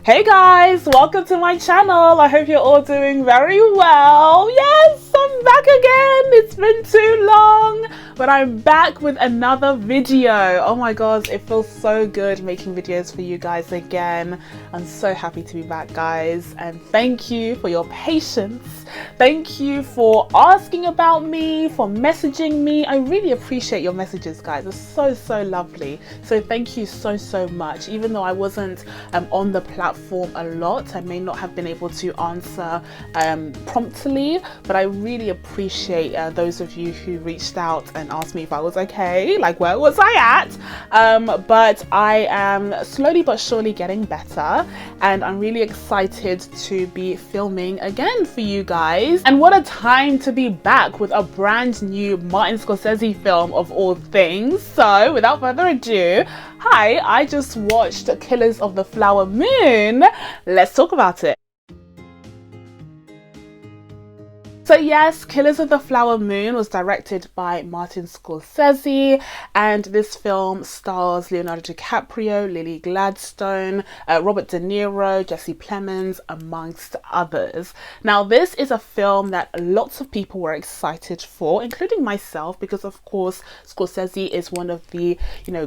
Hey guys, welcome to my channel. I hope you're all doing very well. Yes, I'm back again. It's been too long, but I'm back with another video. Oh my gosh, it feels so good making videos for you guys again. I'm so happy to be back, guys, and thank you for your patience. Thank you for asking about me, for messaging me. I really appreciate your messages, guys. It's so lovely. So thank you so much. Even though I wasn't on the platform a lot, I may not have been able to answer promptly, but I really appreciate those of you who reached out and asked me if I was okay, like where was I at. But I am slowly but surely getting better, and I'm really excited to be filming again for you guys. And what a time to be back with a brand new Martin Scorsese film of all things. So without further ado, hi, I just watched Killers of the Flower Moon. Let's talk about it. So yes, Killers of the Flower Moon was directed by Martin Scorsese, and this film stars Leonardo DiCaprio, Lily Gladstone, Robert De Niro, Jesse Plemons, amongst others. Now this is a film that lots of people were excited for, including myself, because of course Scorsese is one of the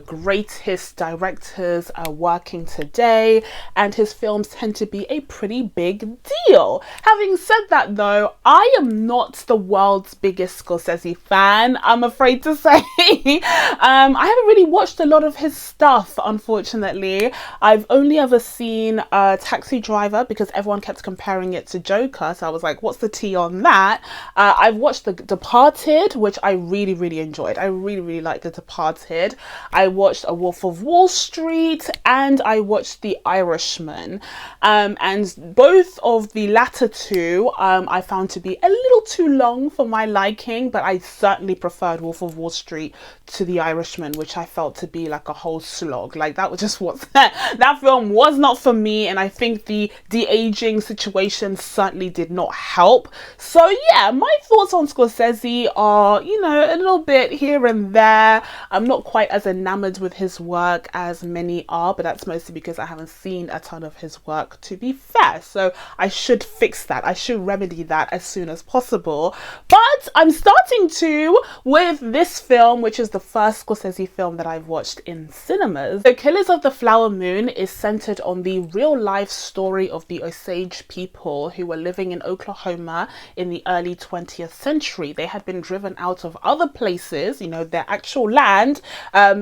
greatest directors working today, and his films tend to be a pretty big deal. Having said that though, I am not the world's biggest Scorsese fan, I'm afraid to say. I haven't really watched a lot of his stuff, unfortunately. I've only ever seen Taxi Driver, because everyone kept comparing it to Joker, so I was like, what's the tea on that? I've watched The Departed, which I really enjoyed. I really liked The Departed. I watched A Wolf of Wall Street, and I watched The Irishman, and both of the latter two I found to be a little too long for my liking, but I certainly preferred Wolf of Wall Street to The Irishman, which I felt to be like a whole slog. Like that was just what that film was not for me, and I think the de-aging situation certainly did not help. So yeah, my thoughts on Scorsese are, a little bit here and there. I'm not quite as enamored with his work as many are, but that's mostly because I haven't seen a ton of his work, to be fair. So I should fix that. I should remedy that as soon as possible. But I'm starting to with this film, which is the first Scorsese film that I've watched in cinemas. So Killers of the Flower Moon is centered on the real life story of the Osage people who were living in Oklahoma in the early 20th century. They had been driven out of other places, their actual land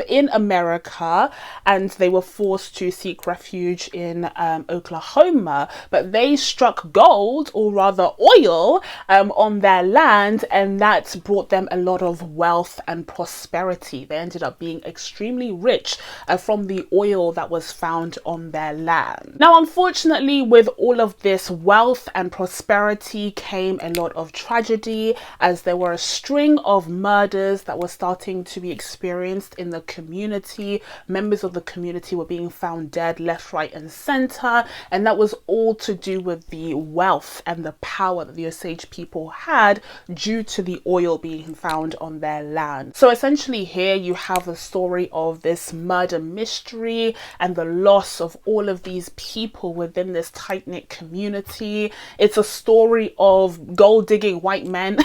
in America, and they were forced to seek refuge in Oklahoma, but they struck gold, or rather oil, on their land, and that brought them a lot of wealth and prosperity. They ended up being extremely rich from the oil that was found on their land. Now, unfortunately, with all of this wealth and prosperity came a lot of tragedy, as there were a string of murders that were starting to be experienced in the community. Members of the community were being found dead left, right, and center, and that was all to do with the wealth and the power that the Osage people had due to the oil being found on their land. So essentially here you have the story of this murder mystery and the loss of all of these people within this tight-knit community. It's a story of gold-digging white men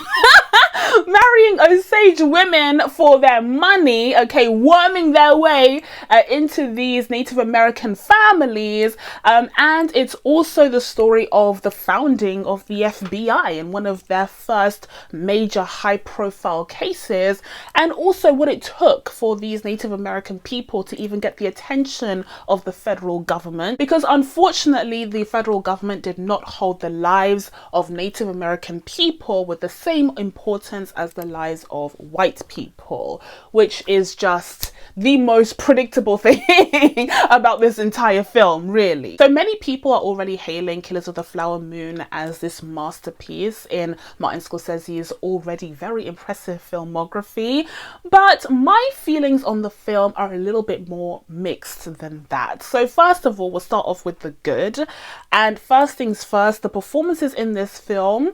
marrying Osage women for their money, worming their way into these Native American families, and it's also the story of the founding of the FBI in one of their first major high-profile cases, and also what it took for these Native American people to even get the attention of the federal government, because unfortunately the federal government did not hold the lives of Native American people with the same importance as the lives of white people, which is just the most predictable thing about this entire film, really. So many people are already hailing Killers of the Flower Moon as this masterpiece in Martin Scorsese's already very impressive filmography, but my feelings on the film are a little bit more mixed than that. So first of all, we'll start off with the good, and first things first, the performances in this film,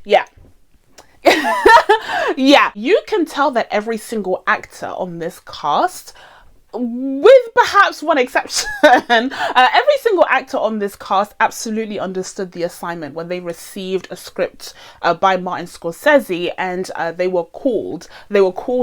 yeah. Yeah, you can tell that every single actor on this cast with perhaps one exception. Every single actor on this cast absolutely understood the assignment when they received a script by Martin Scorsese, and they were called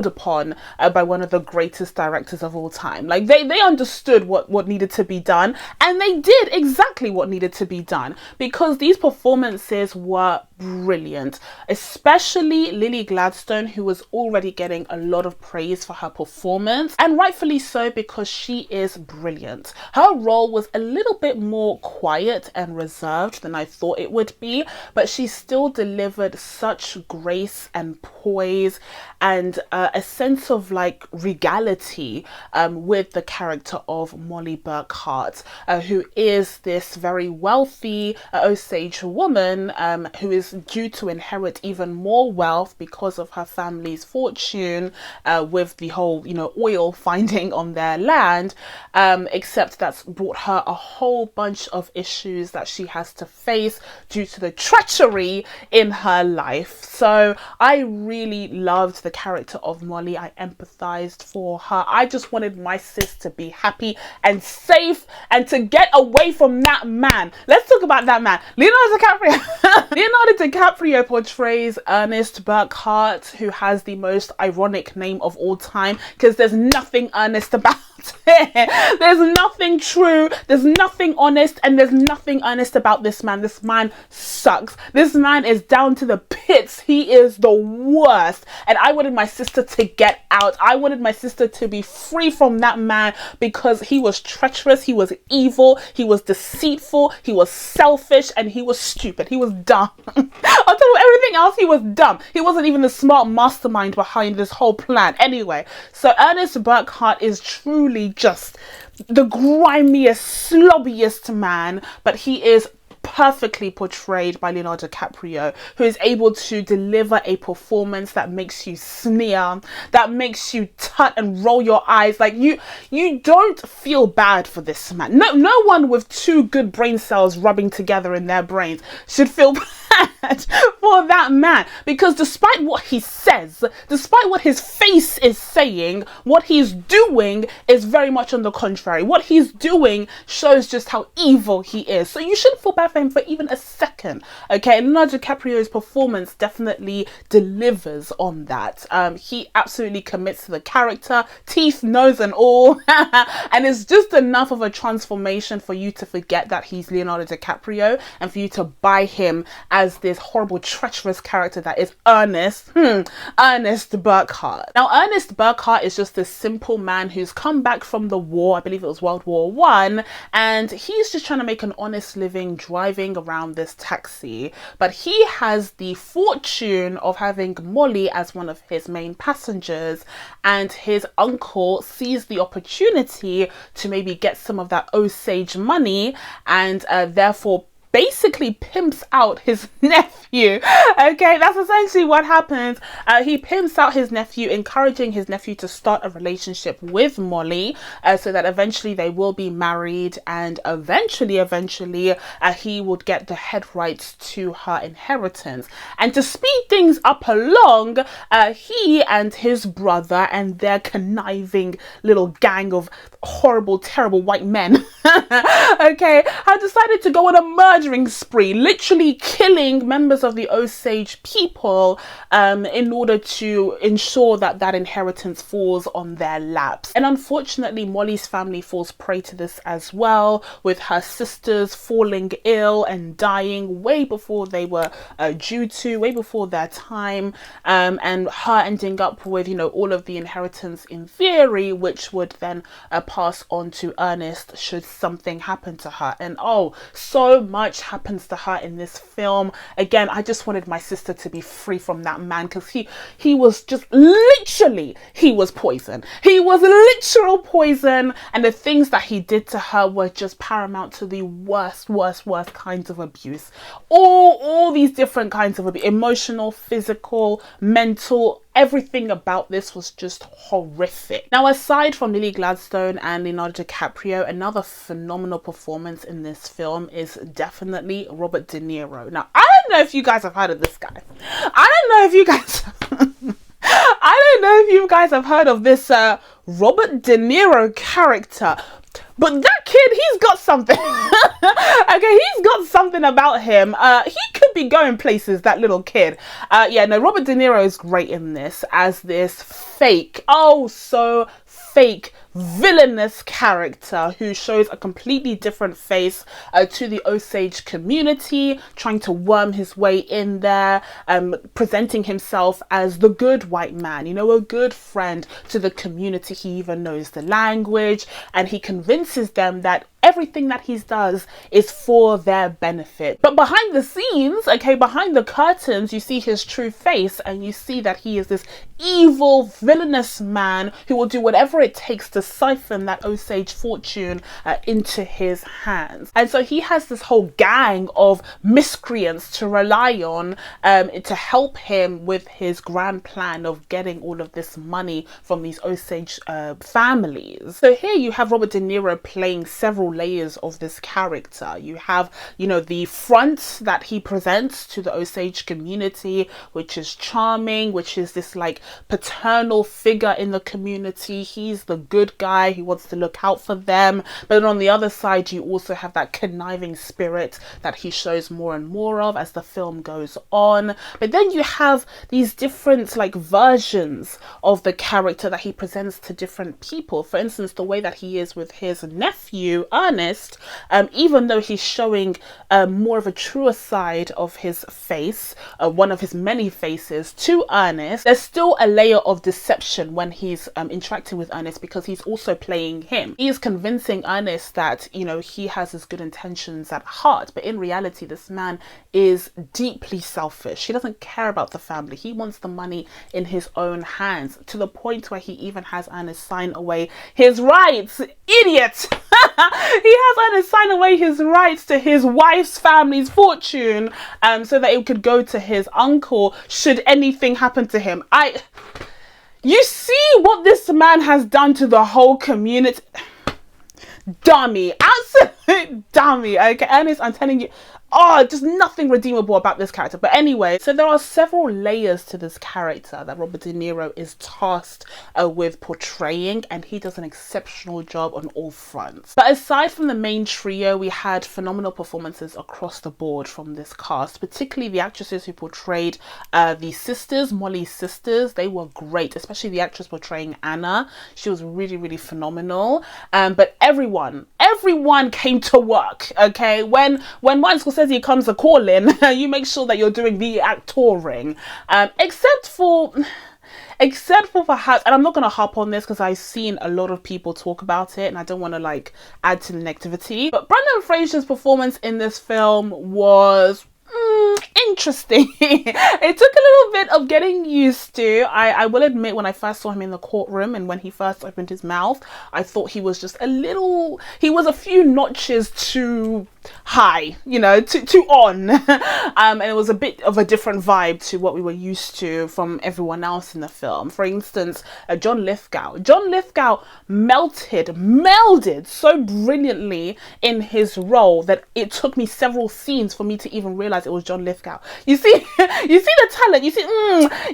upon by one of the greatest directors of all time. Like they understood what needed to be done, and they did exactly what needed to be done, because these performances were brilliant, especially Lily Gladstone, who was already getting a lot of praise for her performance, and rightfully so, because she is brilliant. Her role was a little bit more quiet and reserved than I thought it would be, but she still delivered such grace and poise and a sense of like regality with the character of Molly Burkhart, who is this very wealthy Osage woman who is due to inherit even more wealth because of her family's fortune with the whole, oil finding on their land, except that's brought her a whole bunch of issues that she has to face due to the treachery in her life. So I really loved the character of Molly. I empathized for her. I just wanted my sis to be happy and safe and to get away from that man. Let's talk about that man, Leonardo DiCaprio. Leonardo DiCaprio portrays Ernest Burkhart, who has the most ironic name of all time, because there's nothing earnest about it. There's nothing true, there's nothing honest, and there's nothing earnest about this man. This man sucks. This man is down to the pits. He is the worst. And I wanted my sister to get out. I wanted my sister to be free from that man, because he was treacherous, he was evil, he was deceitful, he was selfish, and he was stupid. He was dumb. On top of everything else, he was dumb. He wasn't even the smart mastermind behind this whole plan. Anyway, so Ernest Burkhart is truly just the grimiest, slobbiest man, but he is perfectly portrayed by Leonardo DiCaprio, who is able to deliver a performance that makes you sneer, that makes you tut and roll your eyes. Like you don't feel bad for this man. No one with two good brain cells rubbing together in their brains should feel bad for that man, because despite what he says, despite what his face is saying, what he's doing is very much on the contrary. What he's doing shows just how evil he is. So you shouldn't feel bad for him for even a second. Okay, Leonardo DiCaprio's performance definitely delivers on that. He absolutely commits to the character, teeth, nose and all, and it's just enough of a transformation for you to forget that he's Leonardo DiCaprio and for you to buy him as this horrible, treacherous character that is Ernest Burkhart. Now, Ernest Burkhart is just this simple man who's come back from the war. I believe it was World War I, and he's just trying to make an honest living driving around this taxi. But he has the fortune of having Molly as one of his main passengers, and his uncle sees the opportunity to maybe get some of that Osage money, and therefore basically pimps out his nephew. Okay, that's essentially what happens. He pimps out his nephew, encouraging his nephew to start a relationship with Molly, so that eventually they will be married, and eventually he would get the head rights to her inheritance. And to speed things up along, he and his brother and their conniving little gang of horrible, terrible white men okay, have decided to go on a murdering spree, literally killing members of the Osage people in order to ensure that that inheritance falls on their laps. And unfortunately, Molly's family falls prey to this as well, with her sisters falling ill and dying way before they were due to, way before their time, and her ending up with, all of the inheritance in theory, which would then pass on to Ernest should something happen to her. And oh, so much happens to her in this film. Again, I just wanted my sister to be free from that man, because he was just literally, he was poison. He was literal poison, and the things that he did to her were just paramount to the worst kinds of abuse. All these different kinds of abuse, emotional, physical, mental, everything about this was just horrific. Now, aside from Lily Gladstone and Leonardo DiCaprio, another phenomenal performance in this film is definitely Robert De Niro. Now, I don't know if you guys have heard of this guy. I don't know if if you guys have heard of this Robert De Niro character, but that kid, he's got something. Okay, he's got something about him. He could be going places, that little kid. Yeah, no, Robert De Niro is great in this as this fake, oh so fake, villainous character who shows a completely different face to the Osage community, trying to worm his way in there, presenting himself as the good white man, you know, a good friend to the community. He even knows the language, and he convinces them that everything that he does is for their benefit. But behind the scenes, okay, behind the curtains, you see his true face, and you see that he is this evil, villainous man who will do whatever it takes to siphon that Osage fortune into his hands. And so he has this whole gang of miscreants to rely on to help him with his grand plan of getting all of this money from these Osage families. So here you have Robert De Niro playing several layers of this character. You have, you know, the front that he presents to the Osage community, which is charming, which is this like paternal figure in the community. He's the good guy who wants to look out for them. But then on the other side, you also have that conniving spirit that he shows more and more of as the film goes on. But then you have these different like versions of the character that he presents to different people. For instance, the way that he is with his nephew Ernest, even though he's showing more of a truer side of his face, one of his many faces to Ernest, there's still a layer of deception when he's interacting with Ernest, because he's also playing him. He is convincing Ernest that, you know, he has his good intentions at heart, but in reality this man is deeply selfish. He doesn't care about the family. He wants the money in his own hands, to the point where he even has Ernest sign away his rights. Idiot! He has Ernest sign away his rights to his wife's family's fortune, so that it could go to his uncle should anything happen to him. You see what this man has done to the whole community. Dummy, absolute dummy. Okay, Ernest, I'm telling you, just nothing redeemable about this character. But anyway, so there are several layers to this character that Robert De Niro is tasked with portraying, and he does an exceptional job on all fronts. But aside from the main trio, we had phenomenal performances across the board from this cast, particularly the actresses who portrayed the sisters, Molly's sisters. They were great, especially the actress portraying Anna. She was really, really phenomenal. But everyone came to work, okay? When Martin Scorsese comes a calling, you make sure that you're doing the actoring, except for perhaps, and I'm not going to harp on this because I've seen a lot of people talk about it and I don't want to like add to the negativity, but Brendan Fraser's performance in this film was interesting. It took a little bit of getting used to. I will admit, when I first saw him in the courtroom and when he first opened his mouth, I thought he was just he was a few notches too high, you know, too on. And it was a bit of a different vibe to what we were used to from everyone else in the film. For instance, John Lithgow melded so brilliantly in his role that it took me several scenes for me to even realize it was John Lithgow. You see the talent,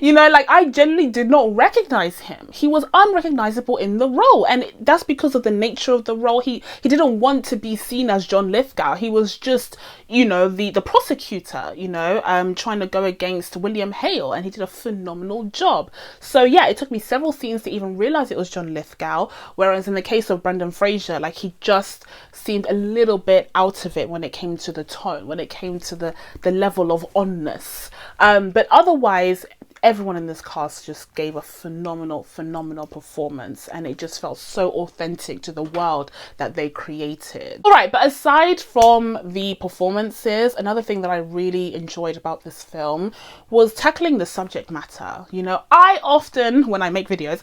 you know, like I genuinely did not recognize him. He was unrecognizable in the role, and that's because of the nature of the role. He didn't want to be seen as John Lithgow. He was just, you know, the prosecutor, you know, trying to go against William Hale, and he did a phenomenal job. So yeah, it took me several scenes to even realize it was John Lithgow, whereas in the case of Brendan Fraser, like he just seemed a little bit out of it when it came to the tone, when it came to the level of onness. But otherwise, everyone in this cast just gave a phenomenal performance, and it just felt so authentic to the world that they created. All right, but aside from the performances, another thing that I really enjoyed about this film was tackling the subject matter. You know, I often, when I make videos,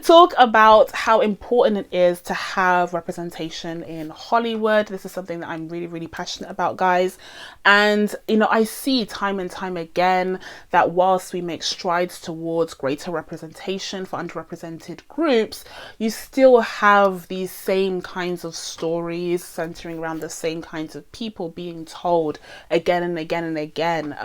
talk about how important it is to have representation in Hollywood. This is something that I'm really passionate about, guys. And, you know, I see time and time again that whilst we make strides towards greater representation for underrepresented groups, you still have these same kinds of stories centering around the same kinds of people being told again and again and again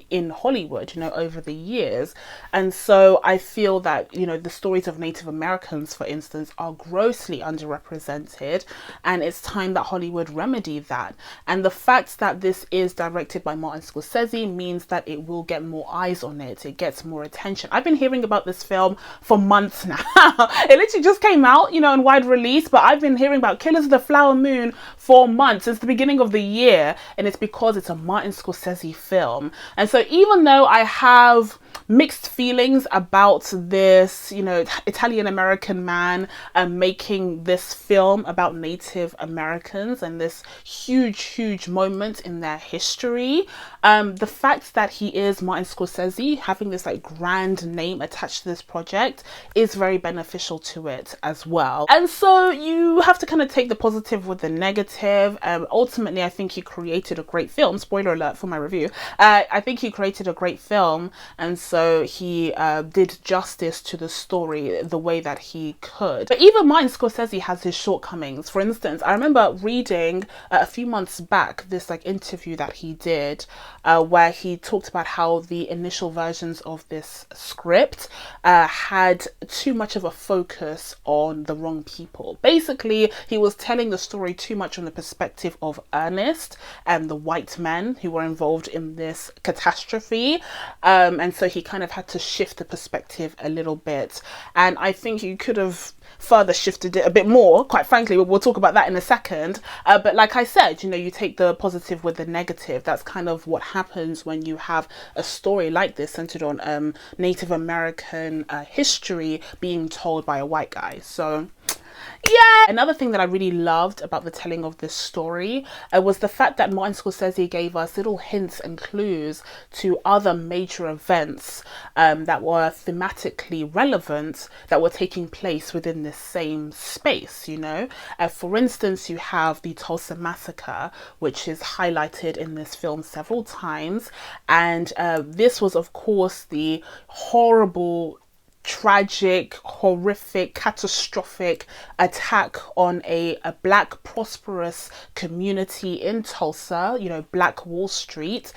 in Hollywood, you know, over the years. And so I feel that, you know, the stories of Native Americans, for instance, are grossly underrepresented, and it's time that Hollywood remedy that. And the fact that this is directed by Martin Scorsese means that it will get more eyes on it. It gets more attention. I've been hearing about this film for months now. It literally just came out, you know, in wide release, but I've been hearing about Killers of the Flower Moon for months, since the beginning of the year, and it's because it's a Martin Scorsese film. And so even though I have mixed feelings about this, you know, Italian American man making this film about Native Americans and this huge moment in their history, the fact that he is Martin Scorsese, having this like grand name attached to this project, is very beneficial to it as well. And so you have to kind of take the positive with the negative. Ultimately, I think he created a great film. Spoiler alert for my review. I think he created a great film, and so he did justice to the story the way that he could. But even Martin Scorsese has his shortcomings. For instance, I remember reading a few months back this like interview that he did where he talked about how the initial versions of this script had too much of a focus on the wrong people. Basically, he was telling the story too much from the perspective of Ernest and the white men who were involved in this catastrophe, and so he kind of had to shift the perspective a little bit. And I think you could have further shifted it a bit more, quite frankly. We'll talk about that in a second, but like I said, you know, you take the positive with the negative. That's kind of what happens when you have a story like this centered on Native American history being told by a white guy. So yeah. Another thing that I really loved about the telling of this story was the fact that Martin Scorsese gave us little hints and clues to other major events that were thematically relevant, that were taking place within this same space, you know. For instance, you have the Tulsa Massacre, which is highlighted in this film several times. And this was, of course, the horrible, tragic, horrific, catastrophic attack on a black prosperous community in Tulsa, you know, Black Wall Street,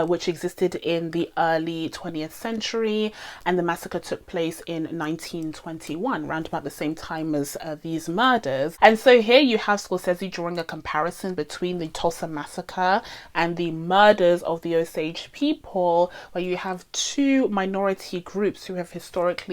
which existed in the early 20th century. And the massacre took place in 1921, around about the same time as these murders. And so here you have Scorsese drawing a comparison between the Tulsa Massacre and the murders of the Osage people, where you have two minority groups who have historically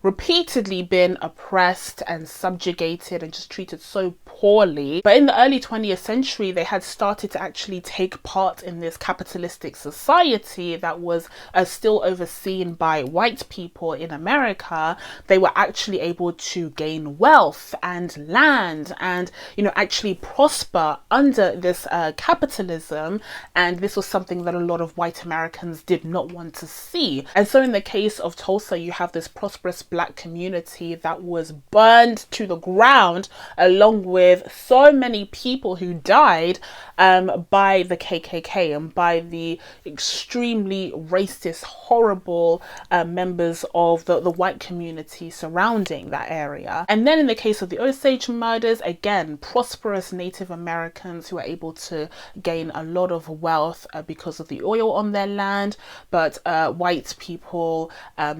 repeatedly been oppressed and subjugated and just treated so poorly. But in the early 20th century, they had started to actually take part in this capitalistic society that was still overseen by white people in America. They were actually able to gain wealth and land and, you know, actually prosper under this capitalism. And this was something that a lot of white Americans did not want to see. And so in the case of Tulsa, you have this prosperous black community that was burned to the ground, along with so many people who died by the KKK and by the extremely racist, horrible members of the white community surrounding that area. And then in the case of the Osage murders, again, prosperous Native Americans who were able to gain a lot of wealth because of the oil on their land, but white people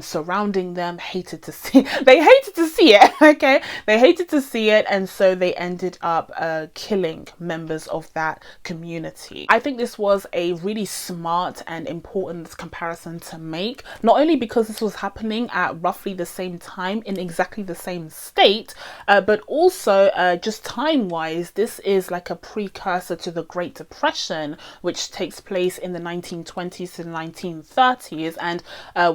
surrounding them hated to see it. Okay, they hated to see it, and so they ended up killing members of that community. I think this was a really smart and important comparison to make, not only because this was happening at roughly the same time in exactly the same state, but also just time-wise, this is like a precursor to the Great Depression, which takes place in the 1920s to the 1930s. And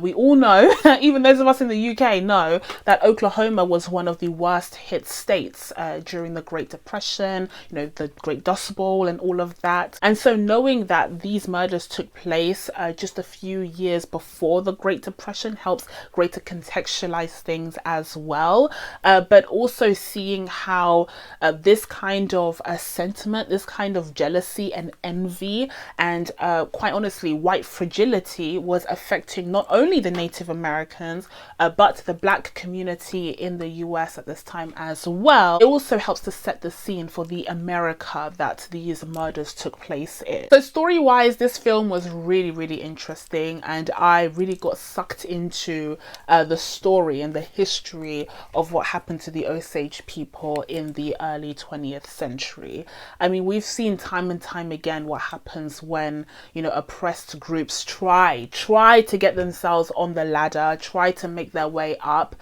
we all know, even those of us in the UK know that Oklahoma was one of the worst hit states during the Great Depression, you know, the Great Dust Bowl and all of that. And so knowing that these murders took place just a few years before the Great Depression helps greater contextualize things as well. But also seeing how this kind of sentiment, this kind of jealousy and envy and quite honestly white fragility was affecting not only the Native Americans but the Black community in the US at this time as well. It also helps to set the scene for the America that these murders took place in. So story-wise, this film was really interesting, and I really got sucked into the story and the history of what happened to the Osage people in the early 20th century. I mean, we've seen time and time again what happens when, you know, oppressed groups try to get themselves on the ladder, try to make their way up.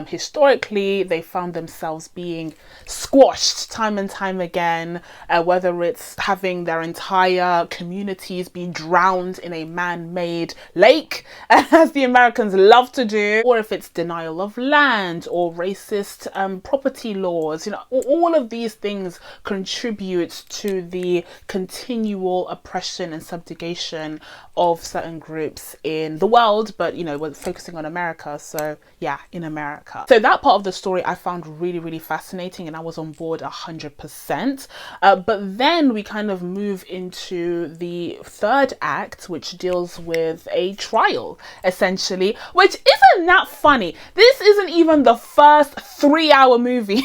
Historically, they found themselves being squashed time and time again, whether it's having their entire communities be drowned in a man-made lake, as the Americans love to do, or if it's denial of land or racist property laws. You know, all of these things contribute to the continual oppression and subjugation of certain groups in the world, but you know, we're focusing on America, so yeah, in America. So that part of the story I found really fascinating, and I was on board 100%. But then we kind of move into the third act, which deals with a trial, essentially, which isn't that funny. This isn't even the first 3-hour movie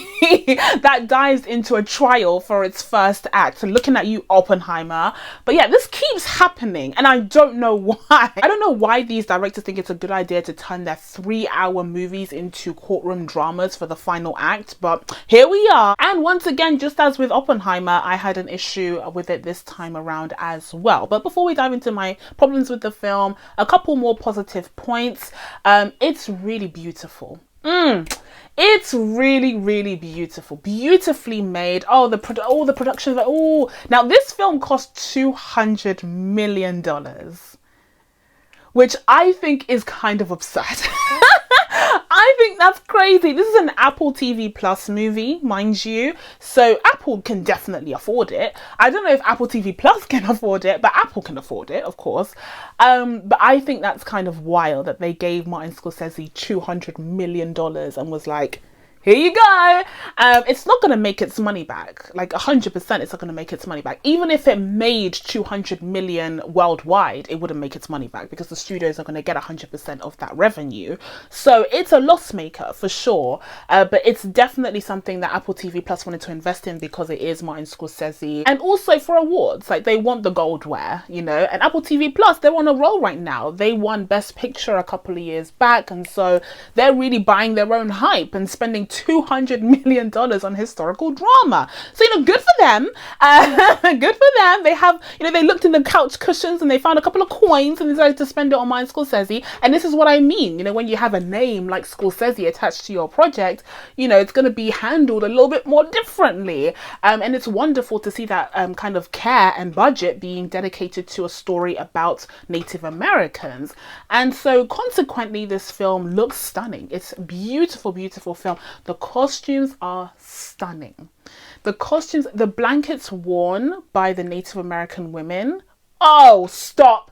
that dives into a trial for its first act. So looking at you, Oppenheimer. But yeah, this keeps happening, and I don't know why. I don't know why these directors think it's a good idea to turn their 3-hour movies into courtroom dramas for the final act, but here we are. And once again, just as with Oppenheimer, I had an issue with it this time around as well. But before we dive into my problems with the film, a couple more positive points. It's really beautiful. It's really beautiful, beautifully made. Oh, all the productions. Oh, now this film cost $200 million, which I think is kind of absurd. I think that's crazy. This is an Apple TV Plus movie, mind you. So Apple can definitely afford it. I don't know if Apple TV Plus can afford it, but Apple can afford it, of course. But I think that's kind of wild that they gave Martin Scorsese $200 million and was like, here you go. It's not going to make its money back. Like 100%, it's not going to make its money back. Even if it made 200 million worldwide, it wouldn't make its money back because the studios are going to get 100% of that revenue. So it's a loss maker for sure. But it's definitely something that Apple TV Plus wanted to invest in because it is Martin Scorsese. And also for awards, like they want the goldware, you know, and Apple TV Plus, they're on a roll right now. They won Best Picture a couple of years back. And so they're really buying their own hype and spending $200 million on historical drama. So, you know, good for them. Good for them. They have, you know, they looked in the couch cushions and they found a couple of coins and decided to spend it on Martin Scorsese. And this is what I mean. You know, when you have a name like Scorsese attached to your project, you know, it's going to be handled a little bit more differently. And it's wonderful to see that kind of care and budget being dedicated to a story about Native Americans. And so consequently, this film looks stunning. It's a beautiful film. The costumes are stunning. The costumes, the blankets worn by the Native American women. Oh, stop.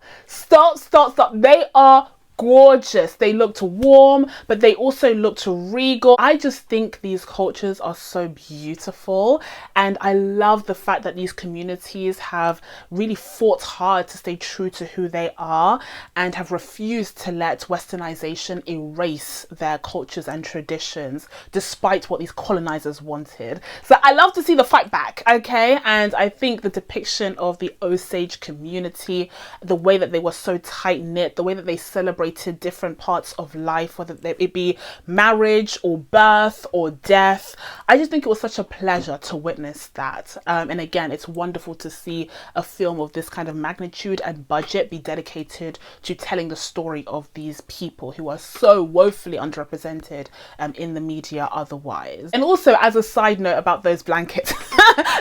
They are gorgeous. They looked warm, but they also looked regal. I just think these cultures are so beautiful, and I love the fact that these communities have really fought hard to stay true to who they are and have refused to let westernization erase their cultures and traditions despite what these colonizers wanted. So I love to see the fight back, okay? And I think the depiction of the Osage community, the way that they were so tight-knit, the way that they celebrated different parts of life, whether it be marriage or birth or death. I just think it was such a pleasure to witness that. And again, it's wonderful to see a film of this kind of magnitude and budget be dedicated to telling the story of these people who are so woefully underrepresented in the media otherwise. And also, as a side note about those blankets,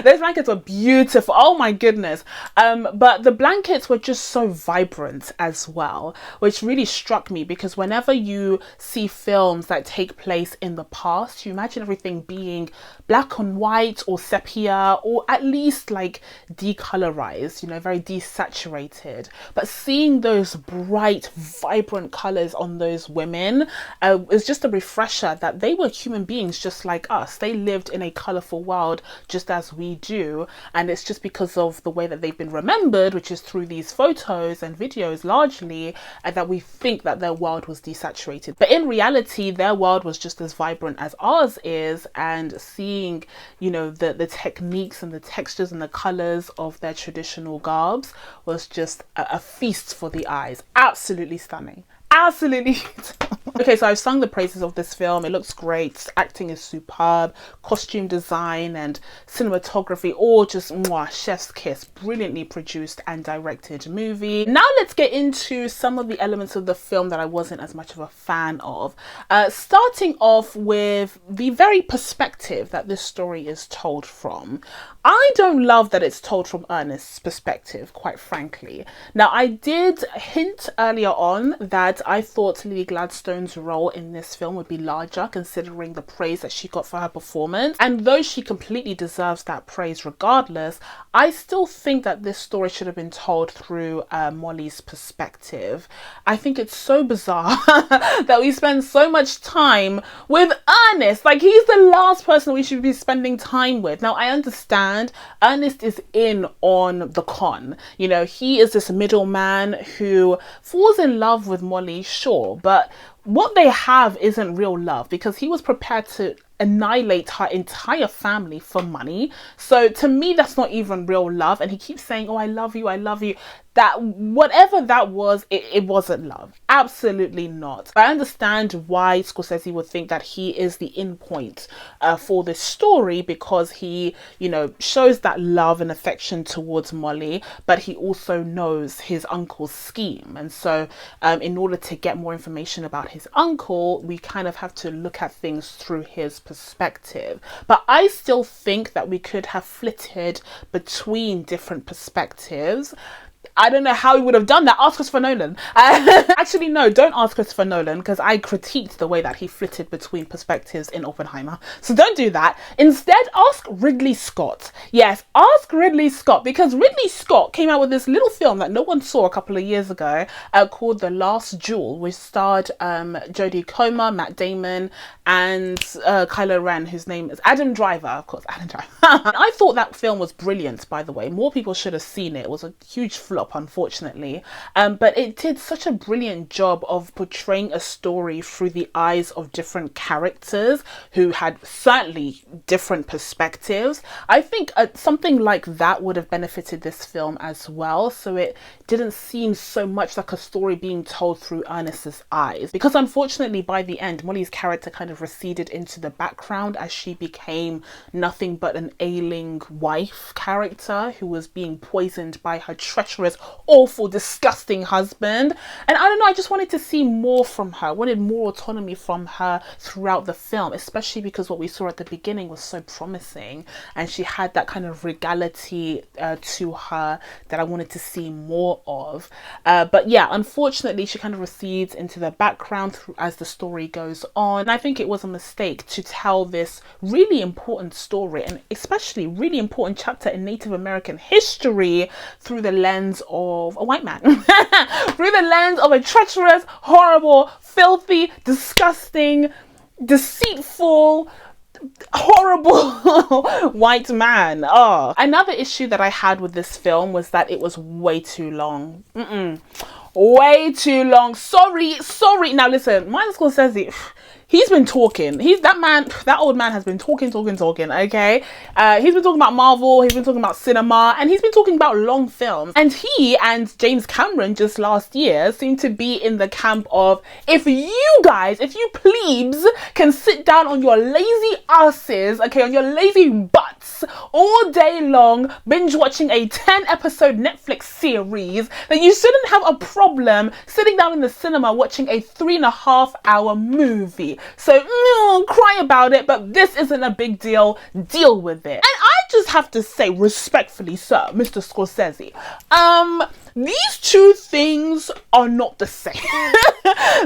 those blankets were beautiful. Oh my goodness. But the blankets were just so vibrant as well, which really struck me, because whenever you see films that take place in the past, you imagine everything being black and white or sepia, or at least like decolorized, you know, very desaturated. But seeing those bright, vibrant colors on those women is just a refresher that they were human beings just like us. They lived in a colorful world just as we do, and it's just because of the way that they've been remembered, which is through these photos and videos largely, that we think that their world was desaturated. But in reality, their world was just as vibrant as ours is, and seeing, you know, the techniques and the textures and the colors of their traditional garbs was just a feast for the eyes. Absolutely stunning. Absolutely. Okay, so I've sung the praises of this film. It looks great. Acting is superb. Costume design and cinematography, all just mwah, chef's kiss. Brilliantly produced and directed movie. Now let's get into some of the elements of the film that I wasn't as much of a fan of. Starting off with the very perspective that this story is told from. I don't love that it's told from Ernest's perspective, quite frankly. Now, I did hint earlier on that I thought Lily Gladstone's role in this film would be larger, considering the praise that she got for her performance. And though she completely deserves that praise regardless, I still think that this story should have been told through Molly's perspective. I think it's so bizarre that we spend so much time with Ernest. Like, he's the last person we should be spending time with. Now, I understand Ernest is in on the con. You know, he is this middleman who falls in love with Molly, sure, but what they have isn't real love, because he was prepared to annihilate her entire family for money. So to me, that's not even real love. And he keeps saying, oh, I love you, I love you. That whatever that was, it wasn't love. Absolutely not. I understand why Scorsese would think that he is the end point for this story, because he, you know, shows that love and affection towards Molly, but he also knows his uncle's scheme. And so in order to get more information about his uncle, we kind of have to look at things through his perspective. But I still think that we could have flitted between different perspectives. I don't know how he would have done that. Ask Christopher Nolan. Actually, no, don't ask Christopher Nolan, because I critiqued the way that he flitted between perspectives in Oppenheimer. So don't do that. Instead, ask Ridley Scott. Yes, ask Ridley Scott, because Ridley Scott came out with this little film that no one saw a couple of years ago called The Last Duel, which starred Jodie Comer, Matt Damon, and Kylo Ren, whose name is Adam Driver, of course, Adam Driver. I thought that film was brilliant, by the way. More people should have seen it. It was a huge flop, unfortunately, but it did such a brilliant job of portraying a story through the eyes of different characters who had certainly different perspectives. I think something like that would have benefited this film as well, so it didn't seem so much like a story being told through Ernest's eyes, because unfortunately by the end, Molly's character kind of receded into the background as she became nothing but an ailing wife character who was being poisoned by her treacherous, awful, disgusting husband. And I don't know, I just wanted to see more from her. I wanted more autonomy from her throughout the film, especially because what we saw at the beginning was so promising, and she had that kind of regality to her that I wanted to see more of. But yeah, unfortunately, she kind of recedes into the background as the story goes on. And I think it was a mistake to tell this really important story, and especially really important chapter in Native American history, through the lens of a white man. Through the lens of a treacherous, horrible, filthy, disgusting, deceitful, horrible white man. Oh, another issue that I had with this film was that it was way too long. Way too long. Sorry. Now listen, Martin Scorsese, he's been talking. That old man has been talking, okay? He's been talking about Marvel, he's been talking about cinema, and he's been talking about long films. And he and James Cameron just last year seemed to be in the camp of, if you plebes can sit down on your lazy asses, okay, on your lazy butts all day long, binge watching a 10-episode Netflix series, then you shouldn't have a problem sitting down in the cinema watching a 3.5-hour movie. So cry about it, but this isn't a big deal. Deal with it. And I just have to say respectfully, sir, Mr. Scorsese, These two things are not the same.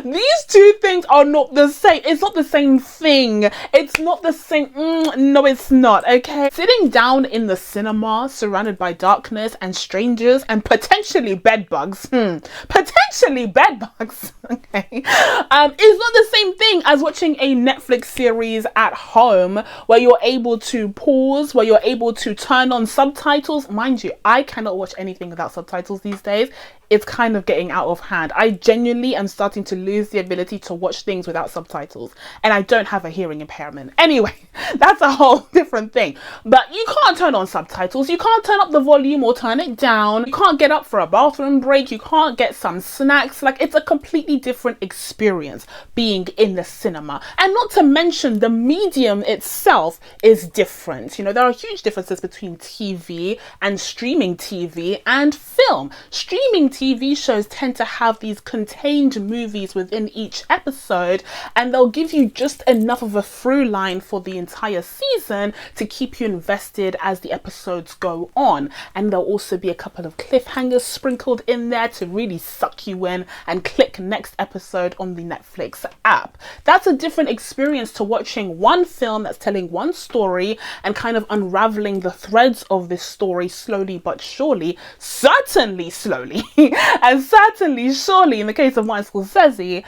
These two things are not the same. It's not the same thing. It's not the same. No, it's not. Okay. Sitting down in the cinema, surrounded by darkness and strangers and potentially bed bugs. Potentially bed bugs. Okay. It's not the same thing as watching a Netflix series at home where you're able to pause, where you're able to turn on subtitles. Mind you, I cannot watch anything without subtitles these days. It's kind of getting out of hand. I genuinely am starting to lose the ability to watch things without subtitles, and I don't have a hearing impairment. Anyway, that's a whole different thing. But you can't turn on subtitles. You can't turn up the volume or turn it down. You can't get up for a bathroom break. You can't get some snacks. Like, it's a completely different experience being in the cinema. And not to mention, the medium itself is different. You know, there are huge differences between TV and streaming TV and film. Streaming TV shows tend to have these contained movies within each episode, and they'll give you just enough of a through line for the entire season to keep you invested as the episodes go on. And there'll also be a couple of cliffhangers sprinkled in there to really suck you in and click next episode on the Netflix app. That's a different experience to watching one film that's telling one story and kind of unraveling the threads of this story slowly but surely, certainly slowly, and certainly surely in the case of Martin Scorsese,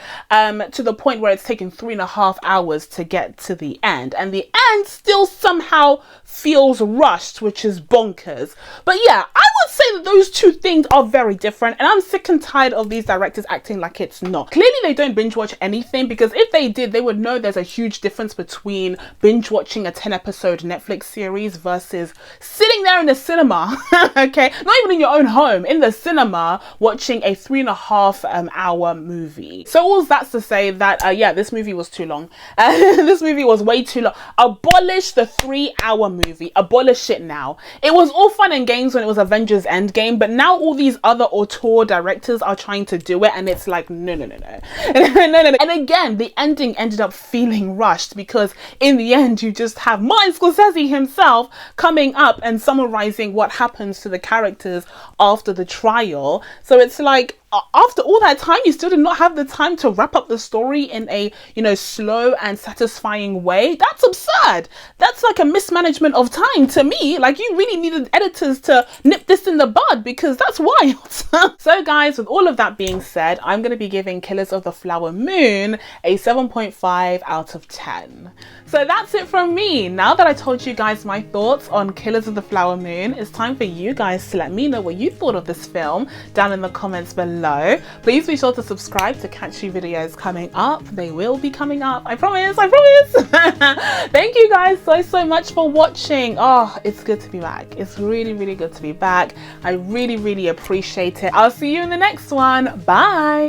to the point where it's taken 3.5 hours to get to the end, and the end still somehow feels rushed, which is bonkers. But yeah, I would say that those two things are very different, and I'm sick and tired of these directors acting like it's not. Clearly they don't binge watch anything, because if they did, they would know there's a huge difference between binge watching a 10-episode Netflix series versus sitting there in the cinema, okay, not even in your own home, in the cinema, watching a 3.5 hour movie. So all that's to say that yeah, this movie was too long. This movie was way too long. Abolish the 3-hour movie. Abolish it now. It was all fun and games when it was Avengers Endgame, but now all these other auteur directors are trying to do it, and it's like, no. No. And again, the ending ended up feeling rushed, because in the end you just have Martin Scorsese himself coming up and summarizing what happens to the characters after the trial. So it's like, after all that time, you still did not have the time to wrap up the story in a, you know, slow and satisfying way. That's absurd. That's like a mismanagement of time to me. Like, you really needed editors to nip this in the bud, because that's wild. So guys, with all of that being said, I'm going to be giving Killers of the Flower Moon a 7.5 out of 10. So that's it from me. Now that I told you guys my thoughts on Killers of the Flower Moon, it's time for you guys to let me know what you thought of this film down in the comments below. Please be sure to subscribe to catch new videos coming up. They will be coming up. I promise. Thank you guys so much for watching. Oh, it's good to be back. It's really good to be back. I really appreciate it. I'll see you in the next one. Bye.